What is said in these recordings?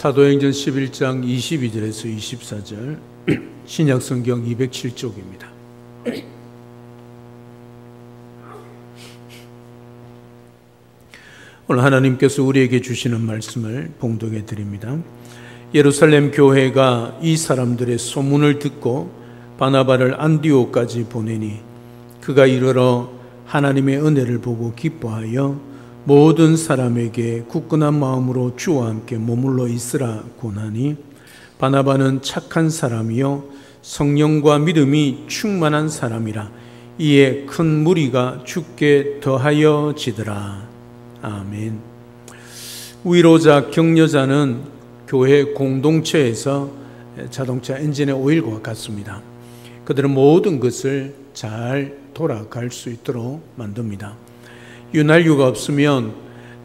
사도행전 11장 22절에서 24절 신약성경 207쪽입니다. 오늘 하나님께서 우리에게 주시는 말씀을 봉독해 드립니다. 예루살렘 교회가 이 사람들의 소문을 듣고 바나바를 안디옥까지 보내니 그가 이르러 하나님의 은혜를 보고 기뻐하여 모든 사람에게 굳건한 마음으로 주와 함께 머물러 있으라 고나니 바나바는 착한 사람이요 성령과 믿음이 충만한 사람이라 이에 큰 무리가 죽게 더하여지더라. 아멘. 위로자, 격려자는 교회 공동체에서 자동차 엔진의 오일과 같습니다. 그들은 모든 것을 잘 돌아갈 수 있도록 만듭니다. 윤활유가 없으면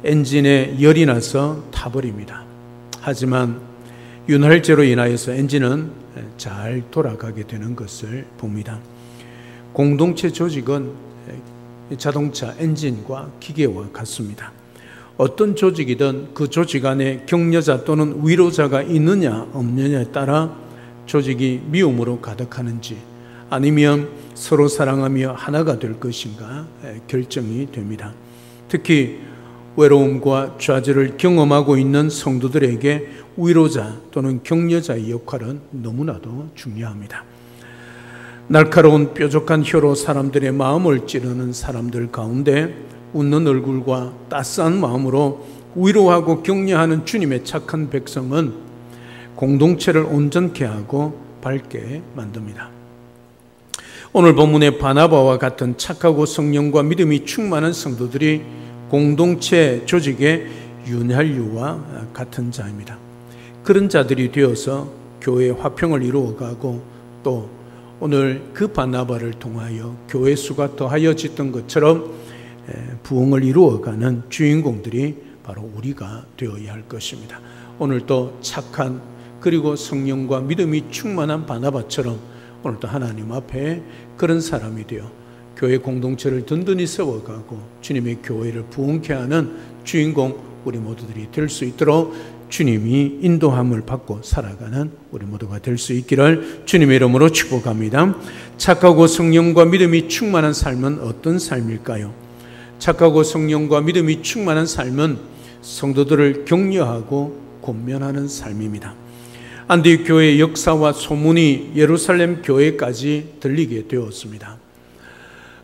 엔진에 열이 나서 타버립니다. 하지만 윤활제로 인하여서 엔진은 잘 돌아가게 되는 것을 봅니다. 공동체 조직은 자동차 엔진과 기계와 같습니다. 어떤 조직이든 그 조직 안에 격려자 또는 위로자가 있느냐 없느냐에 따라 조직이 미움으로 가득하는지 아니면 서로 사랑하며 하나가 될 것인가 결정이 됩니다. 특히 외로움과 좌절을 경험하고 있는 성도들에게 위로자 또는 격려자의 역할은 너무나도 중요합니다. 날카로운 뾰족한 혀로 사람들의 마음을 찌르는 사람들 가운데 웃는 얼굴과 따스한 마음으로 위로하고 격려하는 주님의 착한 백성은 공동체를 온전케 하고 밝게 만듭니다. 오늘 본문의 바나바와 같은 착하고 성령과 믿음이 충만한 성도들이 공동체 조직의 윤활유와 같은 자입니다. 그런 자들이 되어서 교회의 화평을 이루어가고 또 오늘 그 바나바를 통하여 교회 수가 더하여졌던 것처럼 부흥을 이루어가는 주인공들이 바로 우리가 되어야 할 것입니다. 오늘도 착한 그리고 성령과 믿음이 충만한 바나바처럼 오늘도 하나님 앞에 그런 사람이 되어 교회 공동체를 든든히 세워가고 주님의 교회를 부흥케 하는 주인공 우리 모두들이 될 수 있도록 주님이 인도함을 받고 살아가는 우리 모두가 될 수 있기를 주님의 이름으로 축복합니다. 착하고 성령과 믿음이 충만한 삶은 어떤 삶일까요? 착하고 성령과 믿음이 충만한 삶은 성도들을 격려하고 권면하는 삶입니다. 안디옥 교회의 역사와 소문이 예루살렘 교회까지 들리게 되었습니다.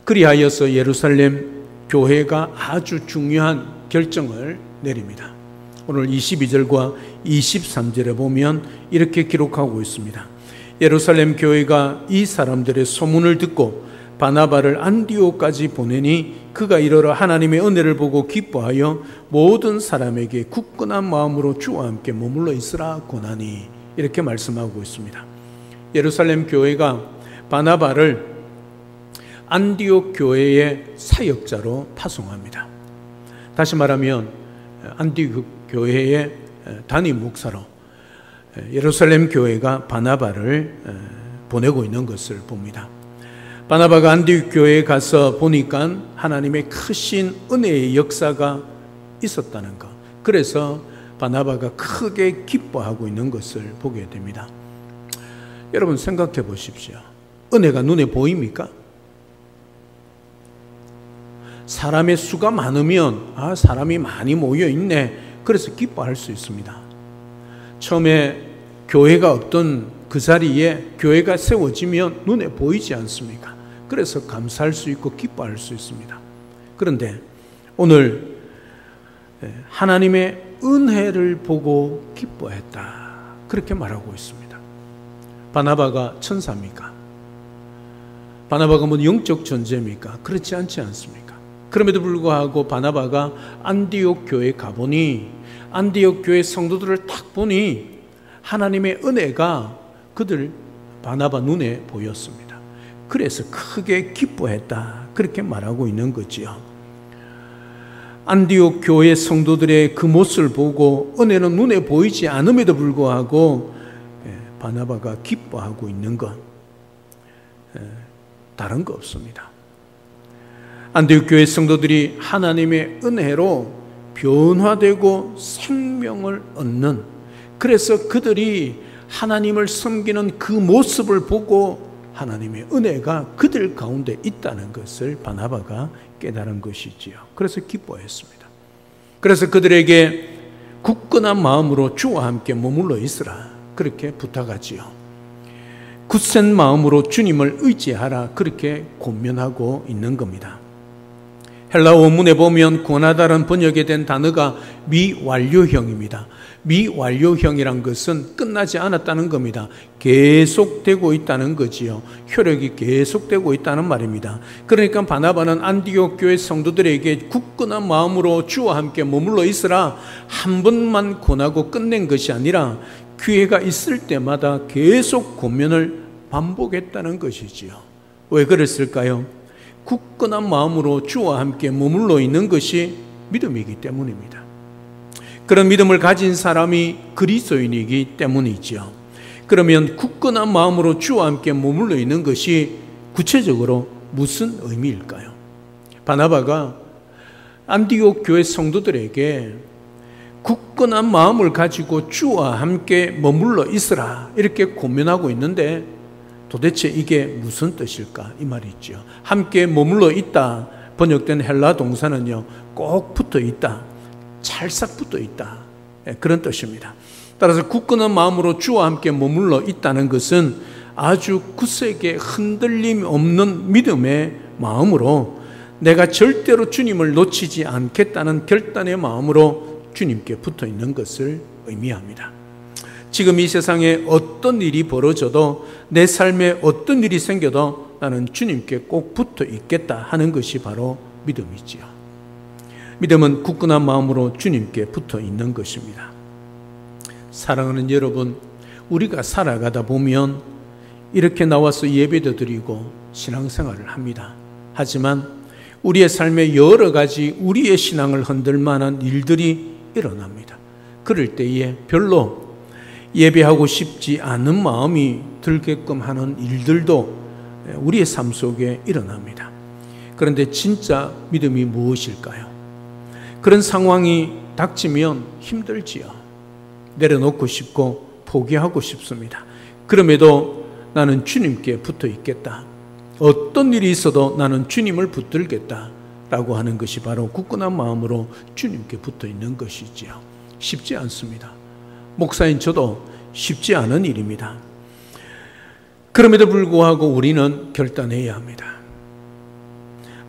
그리하여서 예루살렘 교회가 아주 중요한 결정을 내립니다. 오늘 22절과 23절에 보면 이렇게 기록하고 있습니다. 예루살렘 교회가 이 사람들의 소문을 듣고 바나바를 안디옥까지 보내니 그가 이르러 하나님의 은혜를 보고 기뻐하여 모든 사람에게 굳건한 마음으로 주와 함께 머물러 있으라 고나니 이렇게 말씀하고 있습니다. 예루살렘 교회가 바나바를 안디옥 교회의 사역자로 파송합니다. 다시 말하면 안디옥 교회의 담임 목사로 예루살렘 교회가 바나바를 보내고 있는 것을 봅니다. 바나바가 안디옥 교회에 가서 보니까 하나님의 크신 은혜의 역사가 있었다는 것, 그래서 바나바가 크게 기뻐하고 있는 것을 보게 됩니다. 여러분 생각해 보십시오. 은혜가 눈에 보입니까? 사람의 수가 많으면 사람이 많이 모여 있네, 그래서 기뻐할 수 있습니다. 처음에 교회가 없던 그 자리에 교회가 세워지면 눈에 보이지 않습니까? 그래서 감사할 수 있고 기뻐할 수 있습니다. 그런데 오늘 하나님의 은혜를 보고 기뻐했다, 그렇게 말하고 있습니다. 바나바가 천사입니까? 바나바가 뭐 영적 존재입니까? 그렇지 않지 않습니까? 그럼에도 불구하고 바나바가 안디옥 교회에 가보니 안디옥 교회 성도들을 딱 보니 하나님의 은혜가 그들 바나바 눈에 보였습니다. 그래서 크게 기뻐했다, 그렇게 말하고 있는 거지요. 안디옥 교회 성도들의 그 모습을 보고 은혜는 눈에 보이지 않음에도 불구하고 바나바가 기뻐하고 있는 것 다른 거 없습니다. 안디옥 교회 성도들이 하나님의 은혜로 변화되고 생명을 얻는 그래서 그들이 하나님을 섬기는 그 모습을 보고 하나님의 은혜가 그들 가운데 있다는 것을 바나바가 깨달은 것이지요. 그래서 기뻐했습니다. 그래서 그들에게 굳건한 마음으로 주와 함께 머물러 있으라 그렇게 부탁하지요. 굳센 마음으로 주님을 의지하라 그렇게 권면하고 있는 겁니다. 헬라 원문에 보면 권하다는 번역에 된 단어가 미완료형입니다. 미완료형이란 것은 끝나지 않았다는 겁니다. 계속되고 있다는 거지요. 효력이 계속되고 있다는 말입니다. 그러니까 바나바는 안디옥 교회 성도들에게 굳건한 마음으로 주와 함께 머물러 있으라 한 번만 권하고 끝낸 것이 아니라 기회가 있을 때마다 계속 권면을 반복했다는 것이지요. 왜 그랬을까요? 굳건한 마음으로 주와 함께 머물러 있는 것이 믿음이기 때문입니다. 그런 믿음을 가진 사람이 그리스도인이기 때문이죠. 그러면 굳건한 마음으로 주와 함께 머물러 있는 것이 구체적으로 무슨 의미일까요? 바나바가 안디옥 교회 성도들에게 굳건한 마음을 가지고 주와 함께 머물러 있으라 이렇게 권면하고 있는데 도대체 이게 무슨 뜻일까? 이 말이죠. 함께 머물러 있다 번역된 헬라 동사는요, 꼭 붙어 있다, 찰싹 붙어 있다, 그런 뜻입니다. 따라서 굳건한 마음으로 주와 함께 머물러 있다는 것은 아주 굳세게 흔들림 없는 믿음의 마음으로 내가 절대로 주님을 놓치지 않겠다는 결단의 마음으로 주님께 붙어 있는 것을 의미합니다. 지금 이 세상에 어떤 일이 벌어져도 내 삶에 어떤 일이 생겨도 나는 주님께 꼭 붙어 있겠다 하는 것이 바로 믿음이지요. 믿음은 굳건한 마음으로 주님께 붙어 있는 것입니다. 사랑하는 여러분, 우리가 살아가다 보면 이렇게 나와서 예배도 드리고 신앙생활을 합니다. 하지만 우리의 삶에 여러 가지 우리의 신앙을 흔들 만한 일들이 일어납니다. 그럴 때에 별로 예배하고 싶지 않은 마음이 들게끔 하는 일들도 우리의 삶 속에 일어납니다. 그런데 진짜 믿음이 무엇일까요? 그런 상황이 닥치면 힘들지요. 내려놓고 싶고 포기하고 싶습니다. 그럼에도 나는 주님께 붙어 있겠다. 어떤 일이 있어도 나는 주님을 붙들겠다 라고 하는 것이 바로 굳건한 마음으로 주님께 붙어 있는 것이지요. 쉽지 않습니다. 목사인 저도 쉽지 않은 일입니다. 그럼에도 불구하고 우리는 결단해야 합니다.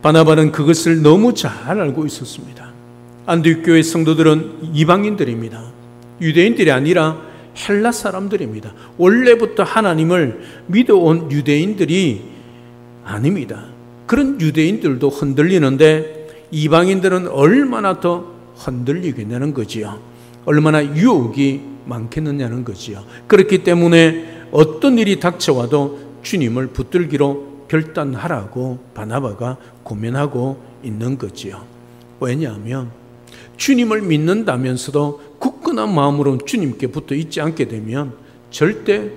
바나바는 그것을 너무 잘 알고 있었습니다. 안디옥 교회 성도들은 이방인들입니다. 유대인들이 아니라 헬라 사람들입니다. 원래부터 하나님을 믿어온 유대인들이 아닙니다. 그런 유대인들도 흔들리는데 이방인들은 얼마나 더 흔들리겠냐는 거지요. 얼마나 유혹이 많겠느냐는 거지요. 그렇기 때문에 어떤 일이 닥쳐와도 주님을 붙들기로 결단하라고 바나바가 고민하고 있는 거지요. 왜냐하면 주님을 믿는다면서도 굳건한 마음으로 주님께 붙어 있지 않게 되면 절대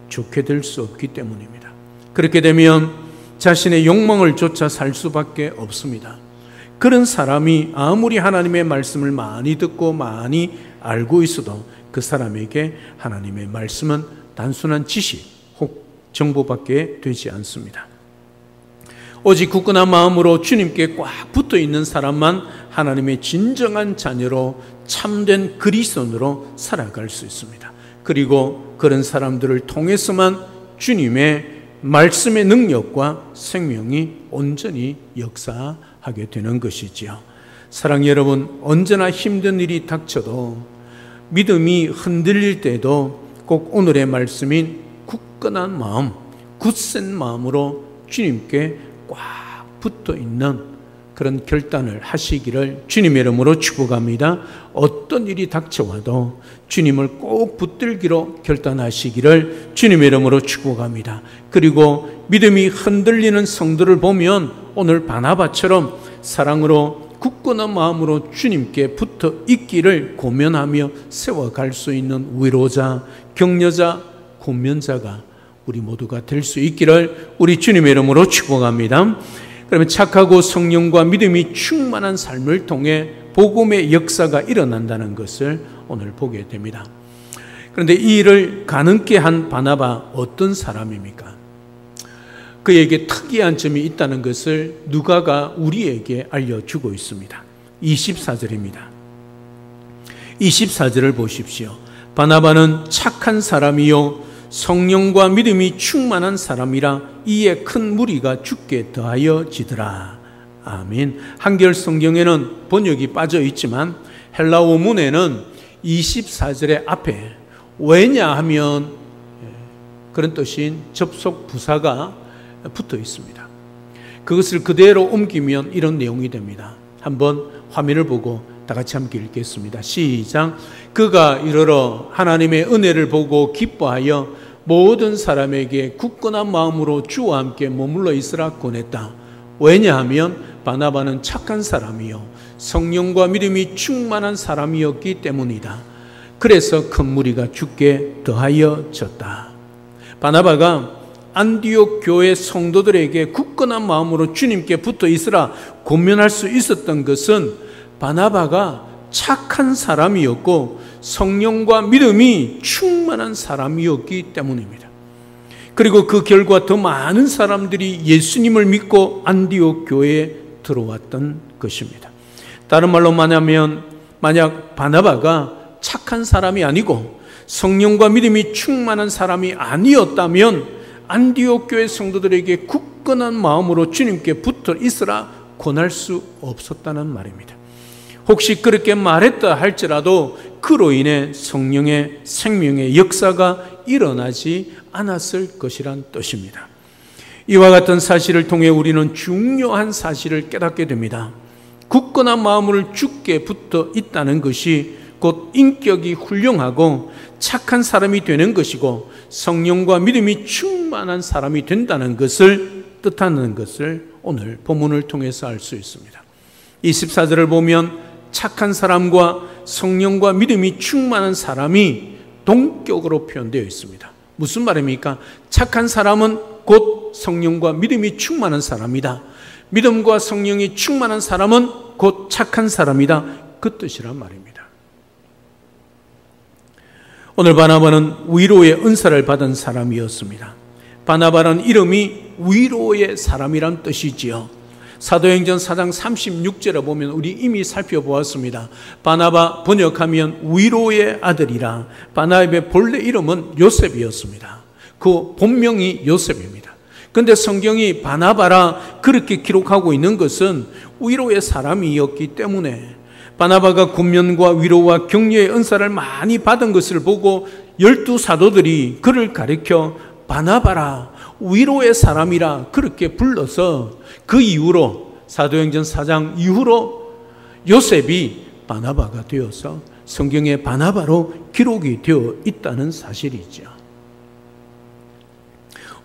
좋게 될 수 없기 때문입니다. 그렇게 되면 자신의 욕망을 쫓아 살 수밖에 없습니다. 그런 사람이 아무리 하나님의 말씀을 많이 듣고 많이 알고 있어도 그 사람에게 하나님의 말씀은 단순한 지식 혹 정보밖에 되지 않습니다. 오직 굳건한 마음으로 주님께 꽉 붙어 있는 사람만 하나님의 진정한 자녀로 참된 그리스도인으로 살아갈 수 있습니다. 그리고 그런 사람들을 통해서만 주님의 말씀의 능력과 생명이 온전히 역사하게 되는 것이지요. 사랑하는 여러분, 언제나 힘든 일이 닥쳐도 믿음이 흔들릴 때도 꼭 오늘의 말씀인 굳건한 마음, 굳센 마음으로 주님께 꽉 붙어 있는 그런 결단을 하시기를 주님의 이름으로 축복합니다. 어떤 일이 닥쳐와도 주님을 꼭 붙들기로 결단하시기를 주님의 이름으로 축복합니다. 그리고 믿음이 흔들리는 성도를 보면 오늘 바나바처럼 사랑으로 굳건한 마음으로 주님께 붙어 있기를 고면하며 세워갈 수 있는 위로자, 격려자, 권면자가 우리 모두가 될 수 있기를 우리 주님의 이름으로 축복합니다. 그러면 착하고 성령과 믿음이 충만한 삶을 통해 복음의 역사가 일어난다는 것을 오늘 보게 됩니다. 그런데 이 일을 가능케 한 바나바 어떤 사람입니까? 그에게 특이한 점이 있다는 것을 누가가 우리에게 알려주고 있습니다. 24절입니다. 24절을 보십시오. 바나바는 착한 사람이요 성령과 믿음이 충만한 사람이라 이에 큰 무리가 죽게 더하여지더라. 아멘. 한글 성경에는 번역이 빠져 있지만 헬라어 문에는 24절의 앞에 왜냐하면 그런 뜻인 접속 부사가 붙어 있습니다. 그것을 그대로 옮기면 이런 내용이 됩니다. 한번 화면을 보고 다 같이 함께 읽겠습니다. 시작. 그가 이르러 하나님의 은혜를 보고 기뻐하여 모든 사람에게 굳건한 마음으로 주와 함께 머물러 있으라 권했다. 왜냐하면 바나바는 착한 사람이요 성령과 믿음이 충만한 사람이었기 때문이다. 그래서 큰 무리가 죽게 더하여졌다. 바나바가 안디옥 교회 성도들에게 굳건한 마음으로 주님께 붙어 있으라 권면할 수 있었던 것은 바나바가 착한 사람이었고 성령과 믿음이 충만한 사람이었기 때문입니다. 그리고 그 결과 더 많은 사람들이 예수님을 믿고 안디옥 교회에 들어왔던 것입니다. 다른 말로 말하면 만약 바나바가 착한 사람이 아니고 성령과 믿음이 충만한 사람이 아니었다면 안디옥 교회 성도들에게 굳건한 마음으로 주님께 붙어 있으라 권할 수 없었다는 말입니다. 혹시 그렇게 말했다 할지라도 그로 인해 성령의 생명의 역사가 일어나지 않았을 것이란 뜻입니다. 이와 같은 사실을 통해 우리는 중요한 사실을 깨닫게 됩니다. 굳건한 마음으로 주께 붙어 있다는 것이 곧 인격이 훌륭하고 착한 사람이 되는 것이고 성령과 믿음이 충만한 사람이 된다는 것을 뜻하는 것을 오늘 본문을 통해서 알 수 있습니다. 24절을 보면 착한 사람과 성령과 믿음이 충만한 사람이 동격으로 표현되어 있습니다. 무슨 말입니까? 착한 사람은 곧 성령과 믿음이 충만한 사람이다. 믿음과 성령이 충만한 사람은 곧 착한 사람이다. 그 뜻이란 말입니다. 오늘 바나바는 위로의 은사를 받은 사람이었습니다. 바나바라는 이름이 위로의 사람이란 뜻이지요. 사도행전 4장 36절에 보면 우리 이미 살펴보았습니다. 바나바 번역하면 위로의 아들이라. 바나바의 본래 이름은 요셉이었습니다. 그 본명이 요셉입니다. 그런데 성경이 바나바라 그렇게 기록하고 있는 것은 위로의 사람이었기 때문에 바나바가 권면과 위로와 격려의 은사를 많이 받은 것을 보고 12사도들이 그를 가리켜 바나바라 위로의 사람이라 그렇게 불러서 그 이후로 사도행전 4장 이후로 요셉이 바나바가 되어서 성경에 바나바로 기록이 되어 있다는 사실이죠.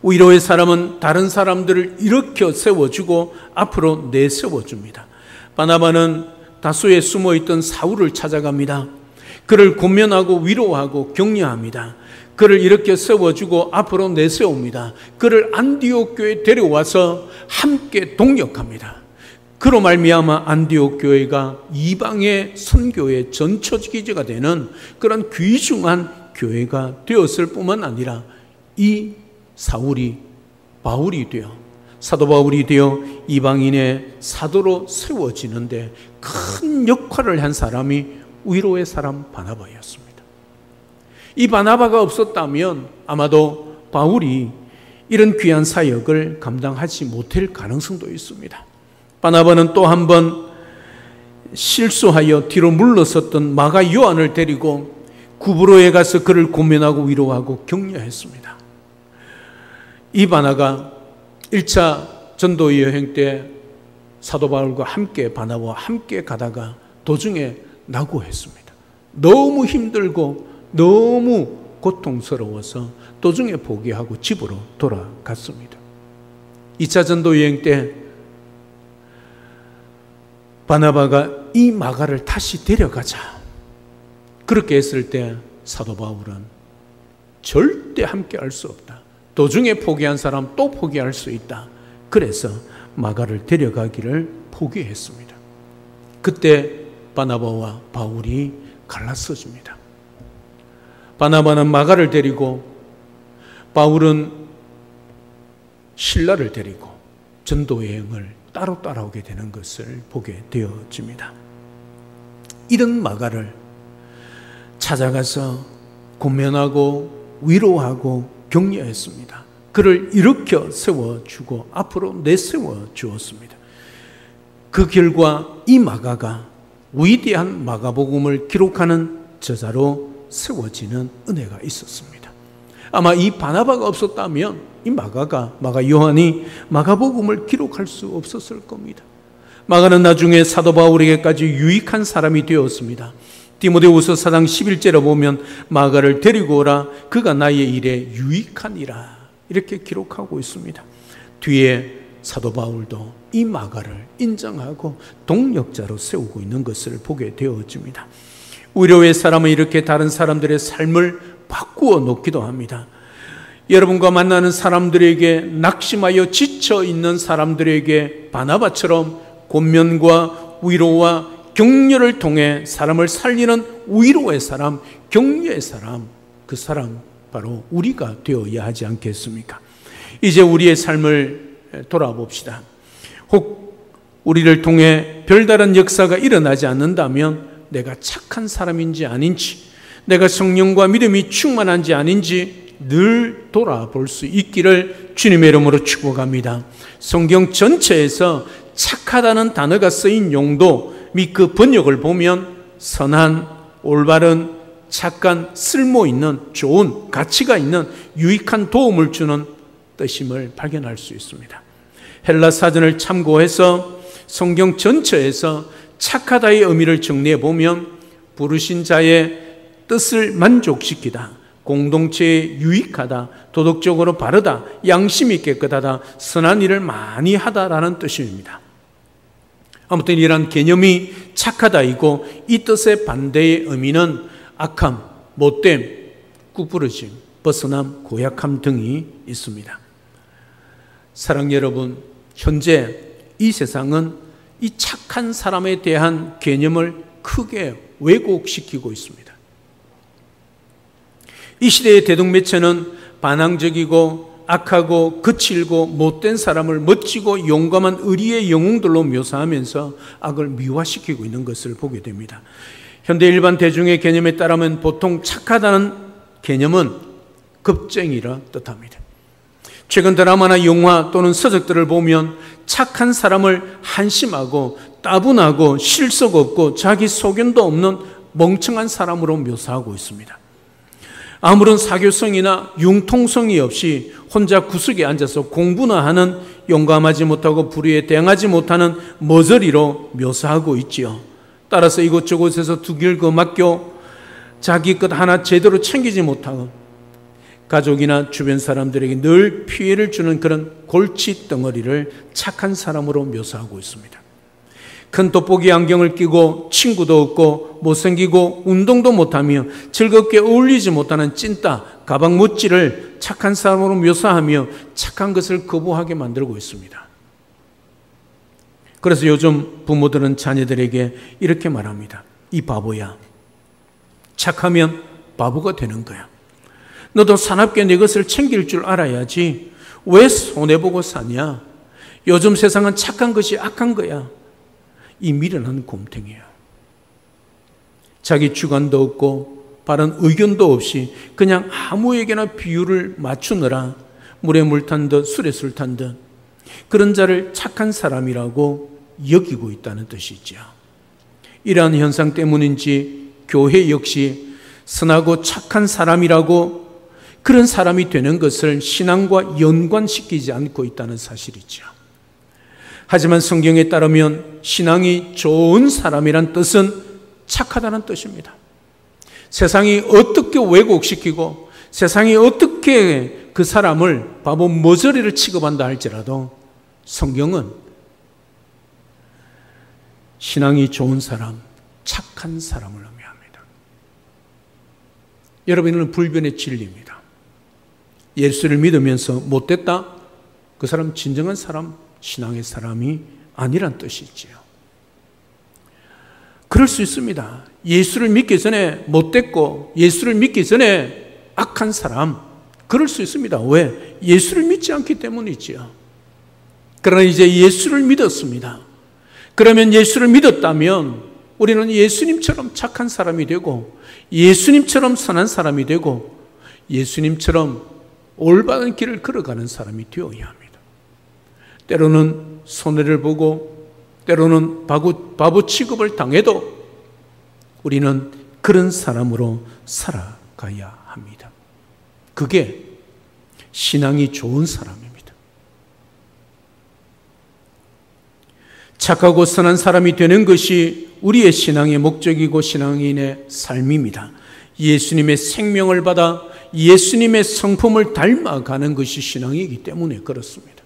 위로의 사람은 다른 사람들을 일으켜 세워주고 앞으로 내세워줍니다. 바나바는 다소에 숨어있던 사울을 찾아갑니다. 그를 권면하고 위로하고 격려합니다. 그를 일으켜 세워주고 앞으로 내세웁니다. 그를 안디옥 교회에 데려와서 함께 동역합니다. 그로 말미암아 안디옥 교회가 이방의 선교의 전초기지가 되는 그런 귀중한 교회가 되었을 뿐만 아니라 이 사울이 바울이 되어 사도 바울이 되어 이방인의 사도로 세워지는데 큰 역할을 한 사람이 위로의 사람 바나바였습니다. 이 바나바가 없었다면 아마도 바울이 이런 귀한 사역을 감당하지 못할 가능성도 있습니다. 바나바는 또 한 번 실수하여 뒤로 물러섰던 마가 요한을 데리고 구브로에 가서 그를 권면하고 위로하고 격려했습니다. 이 바나가 1차 전도 여행 때 사도 바울과 함께 바나바와 함께 가다가 도중에 낙오했습니다. 너무 힘들고 너무 고통스러워서 도중에 포기하고 집으로 돌아갔습니다. 2차 전도 여행 때 바나바가 이 마가를 다시 데려가자 그렇게 했을 때 사도 바울은 절대 함께 할 수 없다. 도중에 포기한 사람 또 포기할 수 있다. 그래서 마가를 데려가기를 포기했습니다. 그때 바나바와 바울이 갈라서집니다. 바나바는 마가를 데리고 바울은 실라를 데리고 전도 여행을 따로 따라오게 되는 것을 보게 되어집니다. 이런 마가를 찾아가서 권면하고 위로하고 격려했습니다. 그를 일으켜 세워주고 앞으로 내세워 주었습니다. 그 결과 이 마가가 위대한 마가복음을 기록하는 저자로 세워지는 은혜가 있었습니다. 아마 이 바나바가 없었다면 이 마가 요한이 마가복음을 기록할 수 없었을 겁니다. 마가는 나중에 사도 바울에게까지 유익한 사람이 되었습니다. 디모데후서 4장 11절에 보면 마가를 데리고 오라, 그가 나의 일에 유익하니라, 이렇게 기록하고 있습니다. 뒤에 사도 바울도 이 마가를 인정하고 동력자로 세우고 있는 것을 보게 되어집니다. 위로의 사람은 이렇게 다른 사람들의 삶을 바꾸어 놓기도 합니다. 여러분과 만나는 사람들에게, 낙심하여 지쳐 있는 사람들에게 바나바처럼 권면과 위로와 격려를 통해 사람을 살리는 위로의 사람, 격려의 사람, 그 사람 바로 우리가 되어야 하지 않겠습니까? 이제 우리의 삶을 돌아봅시다. 혹 우리를 통해 별다른 역사가 일어나지 않는다면 내가 착한 사람인지 아닌지, 내가 성령과 믿음이 충만한지 아닌지 늘 돌아볼 수 있기를 주님의 이름으로 축복합니다. 성경 전체에서 착하다는 단어가 쓰인 용도 및 그 번역을 보면 선한, 올바른, 착한, 쓸모있는, 좋은, 가치가 있는, 유익한 도움을 주는 뜻임을 발견할 수 있습니다. 헬라 사전을 참고해서 성경 전체에서 착하다의 의미를 정리해 보면 부르신 자의 뜻을 만족시키다, 공동체에 유익하다, 도덕적으로 바르다, 양심이 깨끗하다, 선한 일을 많이 하다라는 뜻입니다. 아무튼 이러한 개념이 착하다이고 이 뜻의 반대의 의미는 악함, 못됨, 구부러짐, 벗어남, 고약함 등이 있습니다. 사랑 여러분, 현재 이 세상은 이 착한 사람에 대한 개념을 크게 왜곡시키고 있습니다. 이 시대의 대동매체는 반항적이고 악하고 거칠고 못된 사람을 멋지고 용감한 의리의 영웅들로 묘사하면서 악을 미화시키고 있는 것을 보게 됩니다. 현대 일반 대중의 개념에 따르면 보통 착하다는 개념은 겁쟁이라 뜻합니다. 최근 드라마나 영화 또는 서적들을 보면 착한 사람을 한심하고 따분하고 실속 없고 자기 소견도 없는 멍청한 사람으로 묘사하고 있습니다. 아무런 사교성이나 융통성이 없이 혼자 구석에 앉아서 공부나 하는 용감하지 못하고 불의에 대항하지 못하는 머저리로 묘사하고 있지요. 따라서 이곳저곳에서 두 길 그 맡겨 자기 것 하나 제대로 챙기지 못하고 가족이나 주변 사람들에게 늘 피해를 주는 그런 골치 덩어리를 착한 사람으로 묘사하고 있습니다. 큰 돋보기 안경을 끼고 친구도 없고 못생기고 운동도 못하며 즐겁게 어울리지 못하는 찐따, 가방무찌를 착한 사람으로 묘사하며 착한 것을 거부하게 만들고 있습니다. 그래서 요즘 부모들은 자녀들에게 이렇게 말합니다. 이 바보야, 착하면 바보가 되는 거야. 너도 사납게 내 것을 챙길 줄 알아야지. 왜 손해보고 사냐? 요즘 세상은 착한 것이 악한 거야. 이 미련한 곰탱이에요. 자기 주관도 없고 바른 의견도 없이 그냥 아무에게나 비유를 맞추느라 물에 물 탄 듯 술에 술 탄 듯 그런 자를 착한 사람이라고 여기고 있다는 뜻이죠. 이러한 현상 때문인지 교회 역시 선하고 착한 사람이라고 그런 사람이 되는 것을 신앙과 연관시키지 않고 있다는 사실이죠. 하지만 성경에 따르면 신앙이 좋은 사람이란 뜻은 착하다는 뜻입니다. 세상이 어떻게 왜곡시키고 세상이 어떻게 그 사람을 바보 머저리를 취급한다 할지라도 성경은 신앙이 좋은 사람, 착한 사람을 의미합니다. 여러분, 이는 불변의 진리입니다. 예수를 믿으면서 못됐다? 그 사람 진정한 사람, 신앙의 사람이 아니란 뜻이지요. 그럴 수 있습니다. 예수를 믿기 전에 못됐고 예수를 믿기 전에 악한 사람, 그럴 수 있습니다. 왜? 예수를 믿지 않기 때문이지요. 그러나 이제 예수를 믿었습니다. 그러면 예수를 믿었다면 우리는 예수님처럼 착한 사람이 되고 예수님처럼 선한 사람이 되고 예수님처럼 올바른 길을 걸어가는 사람이 되어야 합니다. 때로는 손해를 보고 때로는 바보 취급을 당해도 우리는 그런 사람으로 살아가야 합니다. 그게 신앙이 좋은 사람입니다. 착하고 선한 사람이 되는 것이 우리의 신앙의 목적이고 신앙인의 삶입니다. 예수님의 생명을 받아 예수님의 성품을 닮아가는 것이 신앙이기 때문에 그렇습니다.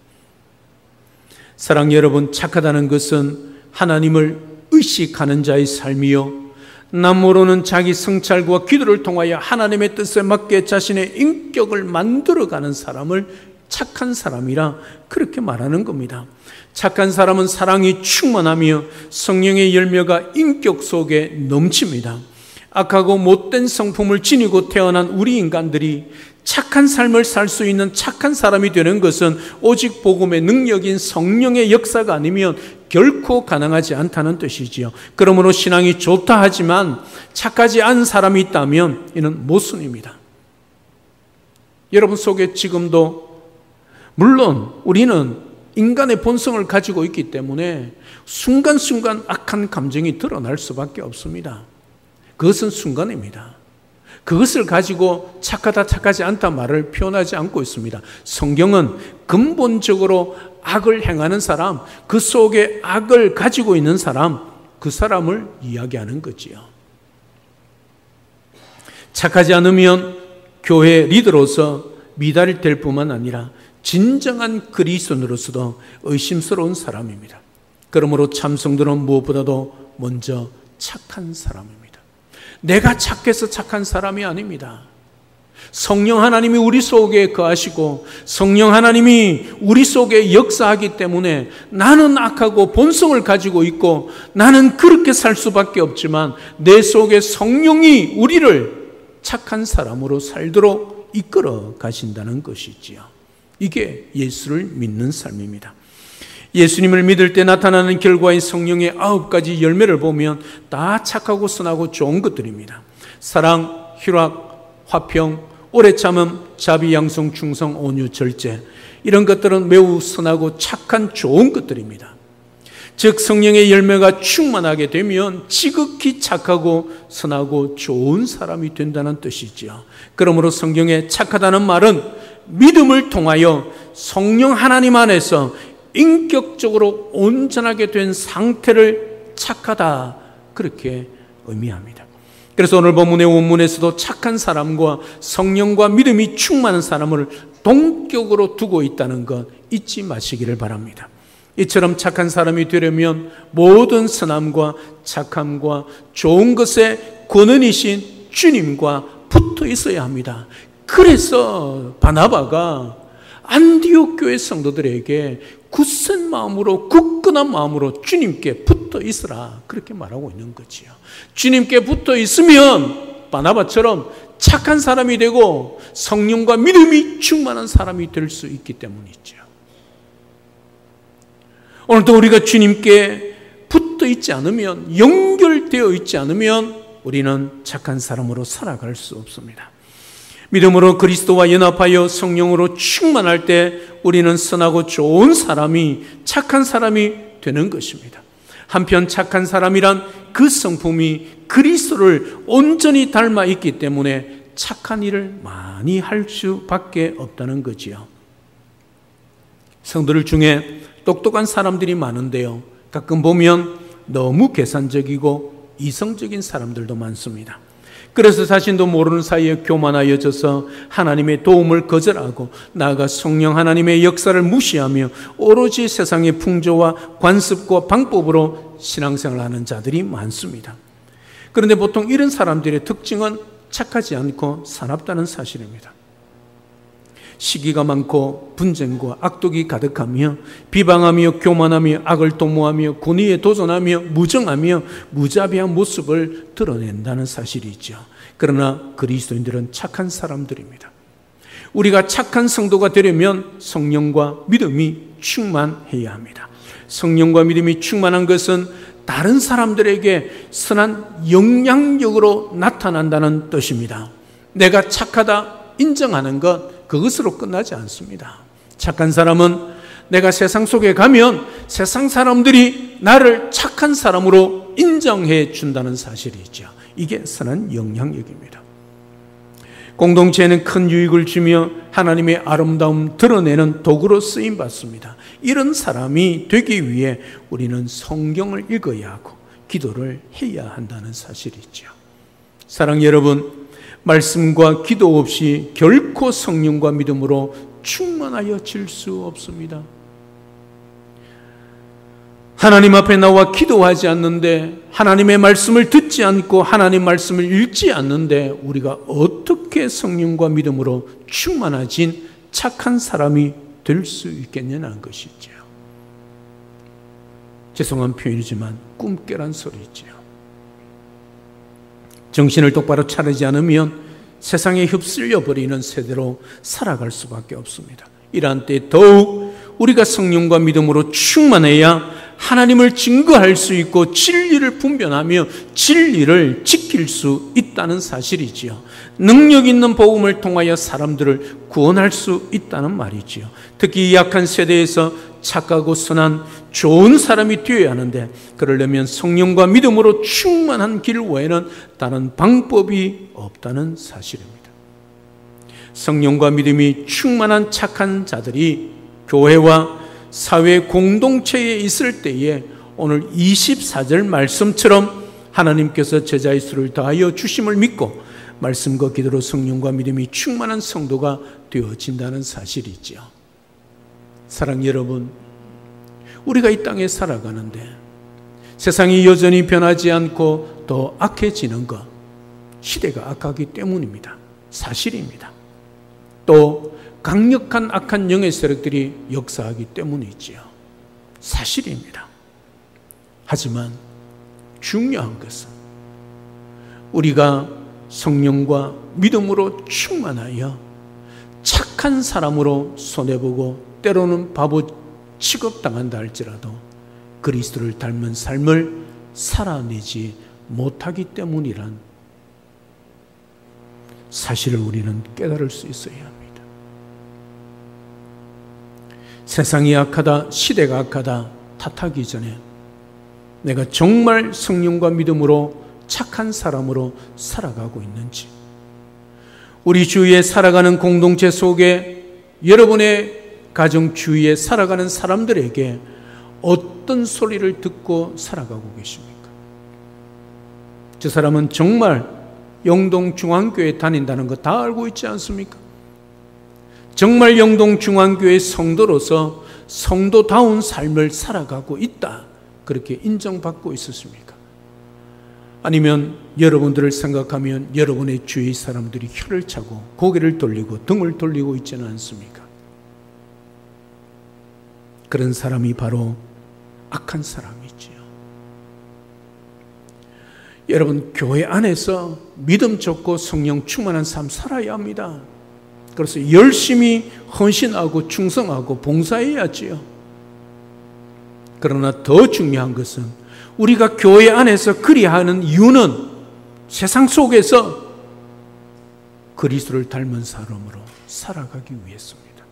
사랑하는 여러분, 착하다는 것은 하나님을 의식하는 자의 삶이요, 남 모르는 자기 성찰과 기도를 통하여 하나님의 뜻에 맞게 자신의 인격을 만들어가는 사람을 착한 사람이라 그렇게 말하는 겁니다. 착한 사람은 사랑이 충만하며 성령의 열매가 인격 속에 넘칩니다. 악하고 못된 성품을 지니고 태어난 우리 인간들이 착한 삶을 살 수 있는 착한 사람이 되는 것은 오직 복음의 능력인 성령의 역사가 아니면 결코 가능하지 않다는 뜻이지요. 그러므로 신앙이 좋다 하지만 착하지 않은 사람이 있다면 이는 모순입니다. 여러분 속에 지금도 물론 우리는 인간의 본성을 가지고 있기 때문에 순간순간 악한 감정이 드러날 수밖에 없습니다. 그것은 순간입니다. 그것을 가지고 착하다 착하지 않다 말을 표현하지 않고 있습니다. 성경은 근본적으로 악을 행하는 사람, 그 속에 악을 가지고 있는 사람, 그 사람을 이야기하는 거지요. 착하지 않으면 교회 리더로서 미달될 뿐만 아니라 진정한 그리스도인으로서도 의심스러운 사람입니다. 그러므로 참성들은 무엇보다도 먼저 착한 사람입니다. 내가 착해서 착한 사람이 아닙니다. 성령 하나님이 우리 속에 거하시고 성령 하나님이 우리 속에 역사하기 때문에 나는 악하고 본성을 가지고 있고 나는 그렇게 살 수밖에 없지만 내 속에 성령이 우리를 착한 사람으로 살도록 이끌어 가신다는 것이지요. 이게 예수를 믿는 삶입니다. 예수님을 믿을 때 나타나는 결과인 성령의 9가지 열매를 보면 다 착하고 선하고 좋은 것들입니다. 사랑, 희락, 화평, 오래 참음, 자비, 양성, 충성, 온유, 절제, 이런 것들은 매우 선하고 착한 좋은 것들입니다. 즉 성령의 열매가 충만하게 되면 지극히 착하고 선하고 좋은 사람이 된다는 뜻이지요. 그러므로 성경에 착하다는 말은 믿음을 통하여 성령 하나님 안에서 인격적으로 온전하게 된 상태를 착하다, 그렇게 의미합니다. 그래서 오늘 본문의 원문에서도 착한 사람과 성령과 믿음이 충만한 사람을 동격으로 두고 있다는 것 잊지 마시기를 바랍니다. 이처럼 착한 사람이 되려면 모든 선함과 착함과 좋은 것의 권원이신 주님과 붙어 있어야 합니다. 그래서 바나바가 안디옥 교회 성도들에게 굳센 마음으로, 굳건한 마음으로 주님께 붙어 있으라, 그렇게 말하고 있는 거지요. 주님께 붙어 있으면 바나바처럼 착한 사람이 되고 성령과 믿음이 충만한 사람이 될 수 있기 때문이죠. 오늘도 우리가 주님께 붙어 있지 않으면, 연결되어 있지 않으면 우리는 착한 사람으로 살아갈 수 없습니다. 믿음으로 그리스도와 연합하여 성령으로 충만할 때 우리는 선하고 좋은 사람이, 착한 사람이 되는 것입니다. 한편 착한 사람이란 그 성품이 그리스도를 온전히 닮아 있기 때문에 착한 일을 많이 할 수밖에 없다는 거지요. 성도들 중에 똑똑한 사람들이 많은데요, 가끔 보면 너무 계산적이고 이성적인 사람들도 많습니다. 그래서 자신도 모르는 사이에 교만하여져서 하나님의 도움을 거절하고 나아가 성령 하나님의 역사를 무시하며 오로지 세상의 풍조와 관습과 방법으로 신앙생활을 하는 자들이 많습니다. 그런데 보통 이런 사람들의 특징은 착하지 않고 사납다는 사실입니다. 시기가 많고 분쟁과 악독이 가득하며 비방하며 교만하며 악을 도모하며 권위에 도전하며 무정하며 무자비한 모습을 드러낸다는 사실이죠. 그러나 그리스도인들은 착한 사람들입니다. 우리가 착한 성도가 되려면 성령과 믿음이 충만해야 합니다. 성령과 믿음이 충만한 것은 다른 사람들에게 선한 영향력으로 나타난다는 뜻입니다. 내가 착하다 인정하는 것, 그것으로 끝나지 않습니다. 착한 사람은 내가 세상 속에 가면 세상 사람들이 나를 착한 사람으로 인정해 준다는 사실이죠. 이게 선한 영향력입니다. 공동체에는 큰 유익을 주며 하나님의 아름다움 드러내는 도구로 쓰임 받습니다. 이런 사람이 되기 위해 우리는 성경을 읽어야 하고 기도를 해야 한다는 사실이죠. 사랑 여러분, 말씀과 기도 없이 결코 성령과 믿음으로 충만하여질 수 없습니다. 하나님 앞에 나와 기도하지 않는데, 하나님의 말씀을 듣지 않고 하나님 말씀을 읽지 않는데 우리가 어떻게 성령과 믿음으로 충만해진 착한 사람이 될 수 있겠냐는 것이죠. 죄송한 표현이지만 꿈깨란 소리죠. 정신을 똑바로 차리지 않으면 세상에 휩쓸려 버리는 세대로 살아갈 수밖에 없습니다. 이러한 때 더욱 우리가 성령과 믿음으로 충만해야 하나님을 증거할 수 있고 진리를 분별하며 진리를 지킬 수 있다는 사실이지요. 능력 있는 복음을 통하여 사람들을 구원할 수 있다는 말이지요. 특히 약한 세대에서 착하고 선한 좋은 사람이 되어야 하는데, 그러려면 성령과 믿음으로 충만한 길 외에는 다른 방법이 없다는 사실입니다. 성령과 믿음이 충만한 착한 자들이 교회와 사회 공동체에 있을 때에 오늘 24절 말씀처럼 하나님께서 제자의 수를 다하여 주심을 믿고 말씀과 기도로 성령과 믿음이 충만한 성도가 되어진다는 사실이지요. 사랑 여러분, 우리가 이 땅에 살아가는데 세상이 여전히 변하지 않고 더 악해지는 것, 시대가 악하기 때문입니다. 사실입니다. 또 강력한 악한 영의 세력들이 역사하기 때문이지요. 사실입니다. 하지만 중요한 것은 우리가 성령과 믿음으로 충만하여 착한 사람으로 손해보고 때로는 바보 취급당한다 할지라도 그리스도를 닮은 삶을 살아내지 못하기 때문이란 사실을 우리는 깨달을 수 있어야 합니다. 세상이 악하다, 시대가 악하다 탓하기 전에 내가 정말 성령과 믿음으로 착한 사람으로 살아가고 있는지, 우리 주위에 살아가는 공동체 속에 여러분의 가정 주위에 살아가는 사람들에게 어떤 소리를 듣고 살아가고 계십니까? 저 사람은 정말 영동중앙교회 다닌다는 거 다 알고 있지 않습니까? 정말 영동중앙교회 성도로서 성도다운 삶을 살아가고 있다, 그렇게 인정받고 있었습니까? 아니면 여러분들을 생각하면 여러분의 주위 사람들이 혀를 차고 고개를 돌리고 등을 돌리고 있지는 않습니까? 그런 사람이 바로 악한 사람이지요. 여러분, 교회 안에서 믿음 좋고 성령 충만한 삶 살아야 합니다. 그래서 열심히 헌신하고 충성하고 봉사해야지요. 그러나 더 중요한 것은 우리가 교회 안에서 그리하는 이유는 세상 속에서 그리스도를 닮은 사람으로 살아가기 위해서입니다.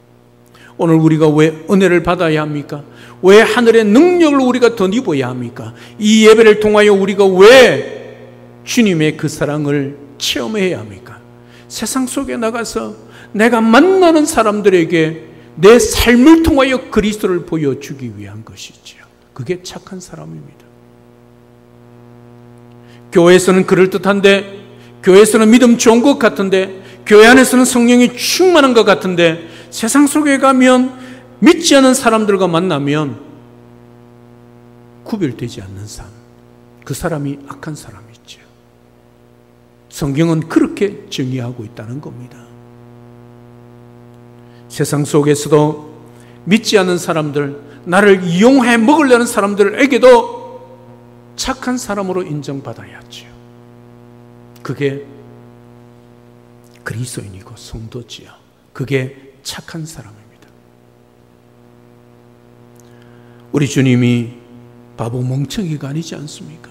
오늘 우리가 왜 은혜를 받아야 합니까? 왜 하늘의 능력을 우리가 덧입어야 합니까? 이 예배를 통하여 우리가 왜 주님의 그 사랑을 체험해야 합니까? 세상 속에 나가서 내가 만나는 사람들에게 내 삶을 통하여 그리스도를 보여주기 위한 것이지요. 그게 착한 사람입니다. 교회에서는 그럴듯한데, 교회에서는 믿음 좋은 것 같은데, 교회 안에서는 성령이 충만한 것 같은데, 세상 속에 가면 믿지 않는 사람들과 만나면 구별되지 않는 삶, 그 사람이 악한 사람이죠. 성경은 그렇게 정의하고 있다는 겁니다. 세상 속에서도 믿지 않는 사람들, 나를 이용해 먹으려는 사람들에게도 착한 사람으로 인정받아야지요. 그게 그리스도인이고 성도지요. 그게 착한 사람입니다. 우리 주님이 바보 멍청이가 아니지 않습니까?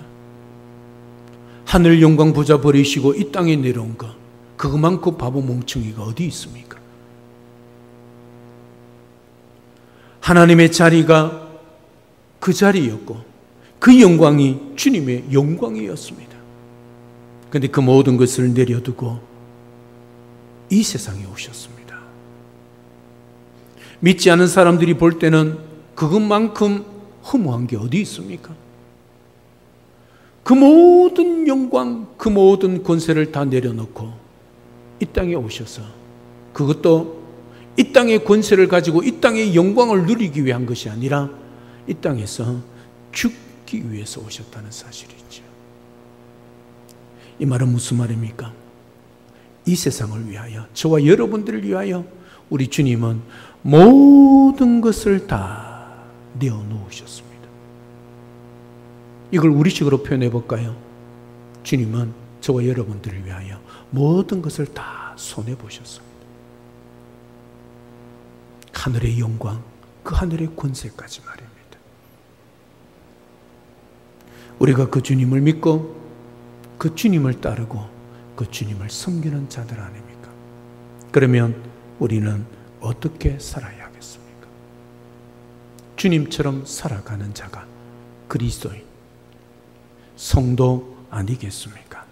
하늘 영광 부자 버리시고 이 땅에 내려온 것, 그것만큼 바보 멍청이가 어디 있습니까? 하나님의 자리가 그 자리였고 그 영광이 주님의 영광이었습니다. 그런데 그 모든 것을 내려두고 이 세상에 오셨습니다. 믿지 않은 사람들이 볼 때는 그것만큼 허무한 게 어디 있습니까? 그 모든 영광, 그 모든 권세를 다 내려놓고 이 땅에 오셔서, 그것도 이 땅의 권세를 가지고 이 땅의 영광을 누리기 위한 것이 아니라 이 땅에서 죽기 위해서 오셨다는 사실이죠. 이 말은 무슨 말입니까? 이 세상을 위하여, 저와 여러분들을 위하여 우리 주님은 모든 것을 다 내어놓으셨습니다. 이걸 우리식으로 표현해 볼까요? 주님은 저와 여러분들을 위하여 모든 것을 다 손해 보셨습니다. 하늘의 영광, 그 하늘의 권세까지 말입니다. 우리가 그 주님을 믿고 그 주님을 따르고 그 주님을 섬기는 자들 아닙니까? 그러면 우리는 어떻게 살아야 하겠습니까? 주님처럼 살아가는 자가 그리스도인, 성도 아니겠습니까?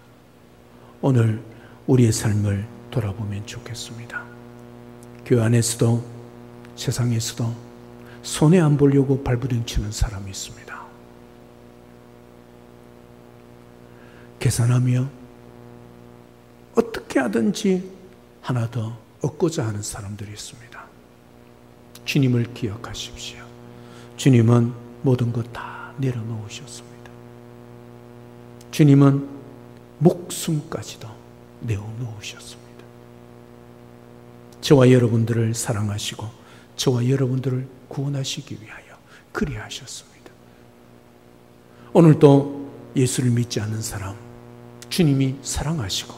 오늘 우리의 삶을 돌아보면 좋겠습니다. 교회 안에서도 세상에서도 손해 안 보려고 발부둥치는 사람이 있습니다. 계산하며 어떻게 하든지 하나 더 얻고자 하는 사람들이 있습니다. 주님을 기억하십시오. 주님은 모든 것 다 내려놓으셨습니다. 주님은 목숨까지도 내어놓으셨습니다. 저와 여러분들을 사랑하시고 저와 여러분들을 구원하시기 위하여 그리하셨습니다. 오늘도 예수를 믿지 않는 사람, 주님이 사랑하시고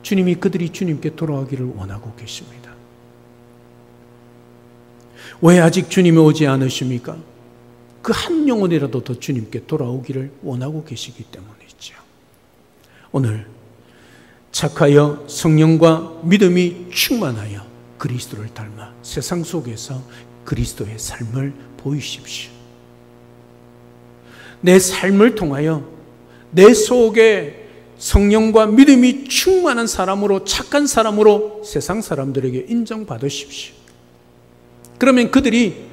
주님이 그들이 주님께 돌아오기를 원하고 계십니다. 왜 아직 주님이 오지 않으십니까? 그 한 영혼이라도 더 주님께 돌아오기를 원하고 계시기 때문이죠. 오늘 착하여 성령과 믿음이 충만하여 그리스도를 닮아 세상 속에서 그리스도의 삶을 보이십시오. 내 삶을 통하여 내 속에 성령과 믿음이 충만한 사람으로, 착한 사람으로 세상 사람들에게 인정받으십시오. 그러면 그들이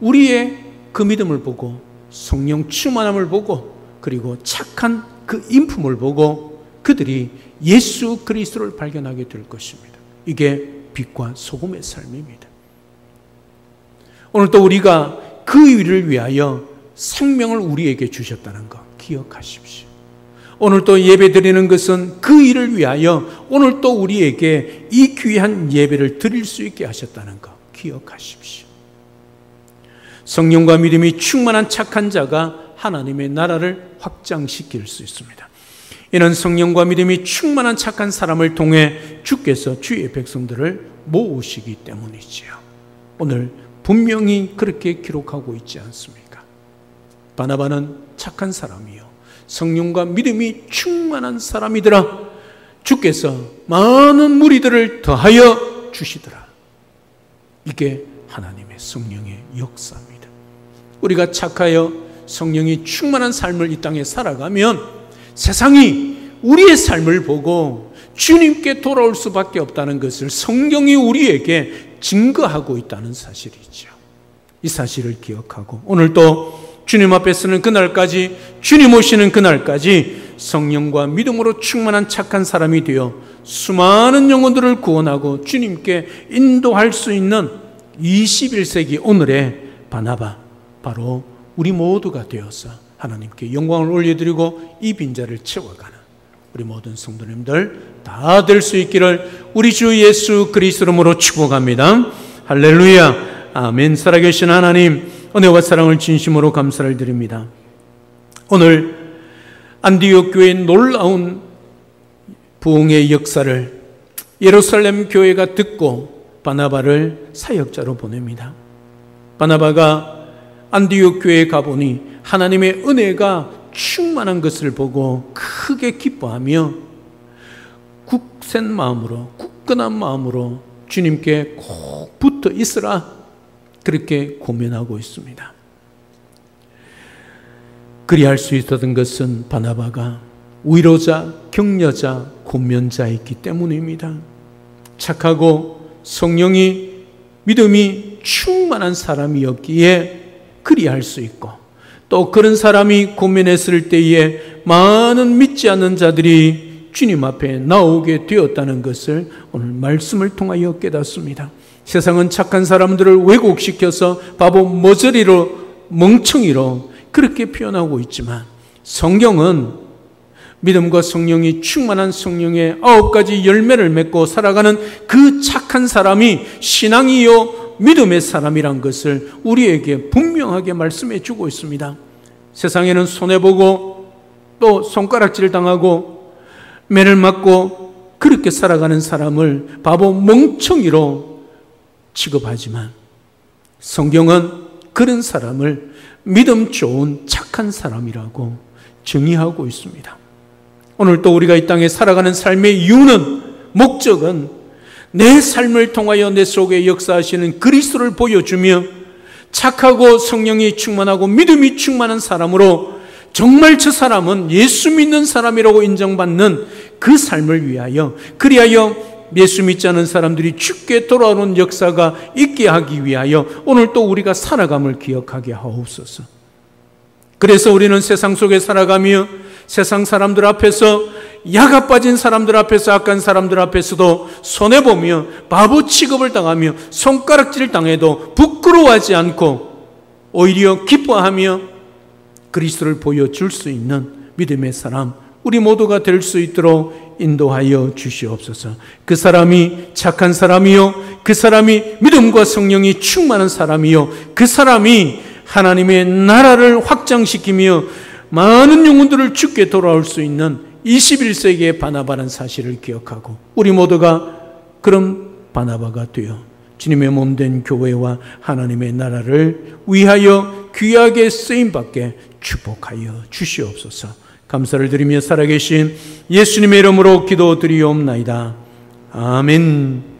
우리의 그 믿음을 보고 성령 충만함을 보고 그리고 착한 그 인품을 보고 그들이 예수 그리스도를 발견하게 될 것입니다. 이게 빛과 소금의 삶입니다. 오늘 또 우리가 그 일을 위하여 생명을 우리에게 주셨다는 것 기억하십시오. 오늘 또 예배 드리는 것은 그 일을 위하여 오늘 또 우리에게 이 귀한 예배를 드릴 수 있게 하셨다는 것 기억하십시오. 성령과 믿음이 충만한 착한 자가 하나님의 나라를 확장시킬 수 있습니다. 이는 성령과 믿음이 충만한 착한 사람을 통해 주께서 주의 백성들을 모으시기 때문이지요. 오늘 분명히 그렇게 기록하고 있지 않습니까? 바나바는 착한 사람이요 성령과 믿음이 충만한 사람이더라. 주께서 많은 무리들을 더하여 주시더라. 이게 하나님의 성령의 역사입니다. 우리가 착하여 성령이 충만한 삶을 이 땅에 살아가면 세상이 우리의 삶을 보고 주님께 돌아올 수밖에 없다는 것을 성경이 우리에게 증거하고 있다는 사실이죠. 이 사실을 기억하고 오늘도 주님 앞에 서는 그날까지, 주님 오시는 그날까지 성령과 믿음으로 충만한 착한 사람이 되어 수많은 영혼들을 구원하고 주님께 인도할 수 있는 21세기 오늘의 바나바, 바로 우리 모두가 되어서 하나님께 영광을 올려드리고 이 빈자를 채워가는 우리 모든 성도님들 다 될 수 있기를 우리 주 예수 그리스도 이름으로 축복합니다. 할렐루야. 아멘. 살아계신 하나님, 은혜와 사랑을 진심으로 감사를 드립니다. 오늘 안디옥 교회의 놀라운 부흥의 역사를 예루살렘 교회가 듣고 바나바를 사역자로 보냅니다. 바나바가 안디옥 교회에 가보니 하나님의 은혜가 충만한 것을 보고 크게 기뻐하며 굳센 마음으로, 굳건한 마음으로 주님께 꼭 붙어 있으라, 그렇게 고면하고 있습니다. 그리할 수 있었던 것은 바나바가 위로자, 격려자, 권면자였기 때문입니다. 착하고 성령이, 믿음이 충만한 사람이었기에 그리할 수 있고, 또 그런 사람이 권면했을 때에 많은 믿지 않는 자들이 주님 앞에 나오게 되었다는 것을 오늘 말씀을 통하여 깨닫습니다. 세상은 착한 사람들을 왜곡시켜서 바보, 머저리로, 멍청이로 그렇게 표현하고 있지만, 성경은 믿음과 성령이 충만한 성령의 9가지 열매를 맺고 살아가는 그 착한 사람이 신앙이요 믿음의 사람이란 것을 우리에게 분명하게 말씀해 주고 있습니다. 세상에는 손해보고 또 손가락질 당하고 매를 맞고 그렇게 살아가는 사람을 바보, 멍청이로 취급하지만, 성경은 그런 사람을 믿음 좋은 착한 사람이라고 정의하고 있습니다. 오늘 또 우리가 이 땅에 살아가는 삶의 이유는, 목적은 내 삶을 통하여 내 속에 역사하시는 그리스도를 보여주며 착하고 성령이 충만하고 믿음이 충만한 사람으로 정말 저 사람은 예수 믿는 사람이라고 인정받는 그 삶을 위하여, 그리하여 예수 믿지 않은 사람들이 죽게 돌아오는 역사가 있게 하기 위하여 오늘 또 우리가 살아감을 기억하게 하옵소서. 그래서 우리는 세상 속에 살아가며 세상 사람들 앞에서, 야가 빠진 사람들 앞에서, 악한 사람들 앞에서도 손해보며 바보 취급을 당하며 손가락질을 당해도 부끄러워하지 않고 오히려 기뻐하며 그리스도를 보여줄 수 있는 믿음의 사람, 우리 모두가 될 수 있도록 인도하여 주시옵소서. 그 사람이 착한 사람이요, 그 사람이 믿음과 성령이 충만한 사람이요, 그 사람이 하나님의 나라를 확장시키며 많은 영혼들을 죽게 돌아올 수 있는 21세기의 바나바라는 사실을 기억하고 우리 모두가 그런 바나바가 되어 주님의 몸된 교회와 하나님의 나라를 위하여 귀하게 쓰임받게 축복하여 주시옵소서. 감사를 드리며 살아계신 예수님의 이름으로 기도드리옵나이다. 아멘.